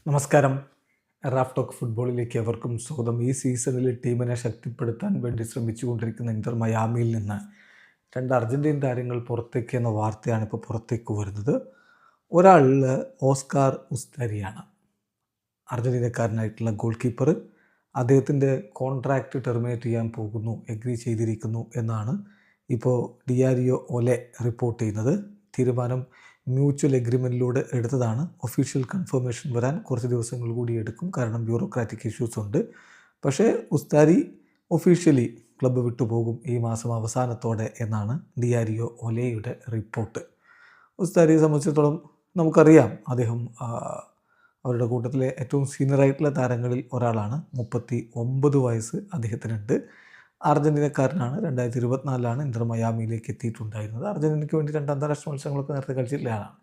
നമസ്കാരം. Raf talk ഫുട്ബോളിലേക്ക് അവർക്കും സ്വാഗതം. ഈ സീസണിൽ ടീമിനെ ശക്തിപ്പെടുത്താൻ വേണ്ടി ശ്രമിച്ചുകൊണ്ടിരിക്കുന്ന ഇന്റർ മയാമിയിൽ നിന്ന് രണ്ട് അർജൻറ്റീൻ താരങ്ങൾ പുറത്തേക്ക് എന്ന വാർത്തയാണ് ഇപ്പോൾ പുറത്തേക്ക് വരുന്നത്. ഒരാൾ ഓസ്കാർ ഉസ്താരിയാണ്, അർജൻറ്റീനക്കാരനായിട്ടുള്ള ഗോൾ കീപ്പർ. അദ്ദേഹത്തിൻ്റെ കോൺട്രാക്റ്റ് ടെർമിനേറ്റ് ചെയ്യാൻ പോകുന്നു, എഗ്രി ചെയ്തിരിക്കുന്നു എന്നാണ് ഇപ്പോൾ ഡിയാരിയോ ഒലെ റിപ്പോർട്ട് ചെയ്യുന്നത്. തീരുമാനം മ്യൂച്വൽ എഗ്രിമെൻറ്റിലൂടെ എടുത്തതാണ്. ഒഫീഷ്യൽ കൺഫർമേഷൻ വരാൻ കുറച്ച് ദിവസങ്ങൾ കൂടി എടുക്കും, കാരണം ബ്യൂറോക്രാറ്റിക് ഇഷ്യൂസ് ഉണ്ട്. പക്ഷേ ഉസ്താരി ഒഫീഷ്യലി ക്ലബ്ബ് വിട്ടുപോകും ഈ മാസം അവസാനത്തോടെ എന്നാണ് ഡിയാരിയോ ഒലെയുടെ റിപ്പോർട്ട്. ഉസ്താരിയെ സംബന്ധിച്ചിടത്തോളം നമുക്കറിയാം, അദ്ദേഹം അവരുടെ കൂട്ടത്തിലെ ഏറ്റവും സീനിയറായിട്ടുള്ള താരങ്ങളിൽ ഒരാളാണ്. 39 വയസ്സ് അദ്ദേഹത്തിനുണ്ട്. അർജൻറ്റീനക്കാരനാണ്. 2024 ഇന്റർ മയാമിയിലേക്ക് എത്തിയിട്ടുണ്ടായിരുന്നത്. അർജൻറ്റീനയ്ക്ക് വേണ്ടി 2 അന്താരാഷ്ട്ര മത്സരങ്ങളൊക്കെ നേരത്തെ കളിച്ചിട്ടുള്ള ആളാണ്.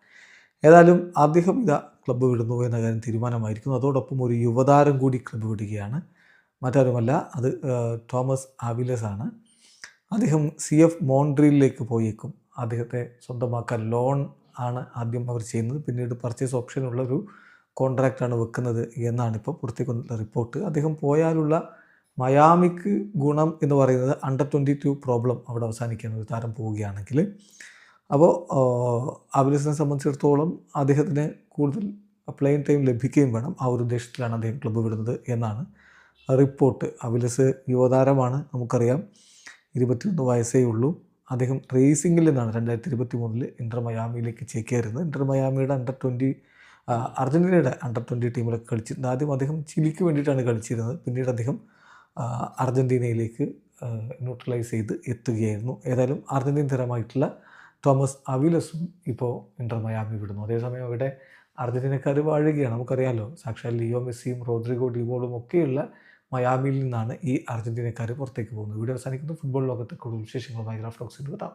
ഏതായാലും അദ്ദേഹം ക്ലബ്ബ് വിടുന്നു എന്ന കാര്യം തീരുമാനമായിരിക്കുന്നു. അതോടൊപ്പം ഒരു യുവതാരം കൂടി ക്ലബ്ബ് വിടുകയാണ്. മറ്റാരുമല്ല, അത് തോമസ് ആവിലസ് ആണ്. അദ്ദേഹം CF മോൺട്രീലിലേക്ക് പോയേക്കും. അദ്ദേഹത്തെ സ്വന്തമാക്കാൻ ലോൺ ആണ് ആദ്യം അവർ ചെയ്യുന്നത്, പിന്നീട് പർച്ചേസ് ഓപ്ഷനുള്ളൊരു കോൺട്രാക്റ്റാണ് വെക്കുന്നത് എന്നാണ് ഇപ്പോൾ പുറത്തേക്ക് വന്നിട്ടുള്ള റിപ്പോർട്ട്. അദ്ദേഹം പോയാലുള്ള മയാമിക്ക് ഗുണം എന്ന് പറയുന്നത് അണ്ടർ 22 പ്രോബ്ലം അവിടെ അവസാനിക്കുന്ന ഒരു താരം പോവുകയാണെങ്കിൽ. അപ്പോൾ ആവിലസിനെ സംബന്ധിച്ചിടത്തോളം അദ്ദേഹത്തിന് കൂടുതൽ പ്ലെയിൻ ടൈം ലഭിക്കുകയും വേണം. ആ ഒരു ഉദ്ദേശത്തിലാണ് അദ്ദേഹം ക്ലബ്ബ് വിടുന്നത് എന്നാണ് റിപ്പോർട്ട്. ആവിലസ് യുവതാരമാണ്, നമുക്കറിയാം. 21 വയസ്സേ ഉള്ളൂ. അദ്ദേഹം റേസിംഗിൽ നിന്നാണ് 2023 ഇന്റർ മയാമിയിലേക്ക് ചേക്കേറുന്നത്. ഇന്റർ മയാമിയുടെ അണ്ടർ 20 അർജൻറ്റീനയുടെ അണ്ടർ 20 ടീമിലൊക്കെ കളിച്ചിട്ടുണ്ട്. ആദ്യം അദ്ദേഹം ചിലിക്ക് വേണ്ടിയിട്ടാണ് കളിച്ചിരുന്നത്. പിന്നീട് അദ്ദേഹം അർജൻറ്റീനയിലേക്ക് ന്യൂട്രലൈസ് ചെയ്ത് എത്തുകയായിരുന്നു. ഏതായാലും അർജൻറ്റീൻ തരമായിട്ടുള്ള തോമസ് അവിലസും ഇപ്പോൾ ഇന്റർ മയാമി വിടുന്നു. അതേസമയം ഇവിടെ അർജൻറ്റീനക്കാർ വാഴുകയാണ്. നമുക്കറിയാമല്ലോ, സാക്ഷാൽ ലിയോ മെസ്സിയും റോഡ്രിഗോ ഡിവോളും ഒക്കെയുള്ള മയാമിയിൽ നിന്നാണ് ഈ അർജൻറ്റീനക്കാർ പുറത്തേക്ക് പോകുന്നത്. വീഡിയോ അവസാനിക്കുന്നു. ഫുട്ബോൾ ലോകത്തെ കൂടുതൽ വിശേഷങ്ങളുമായി റാഫ് ടോക്സിൽ എത്താം.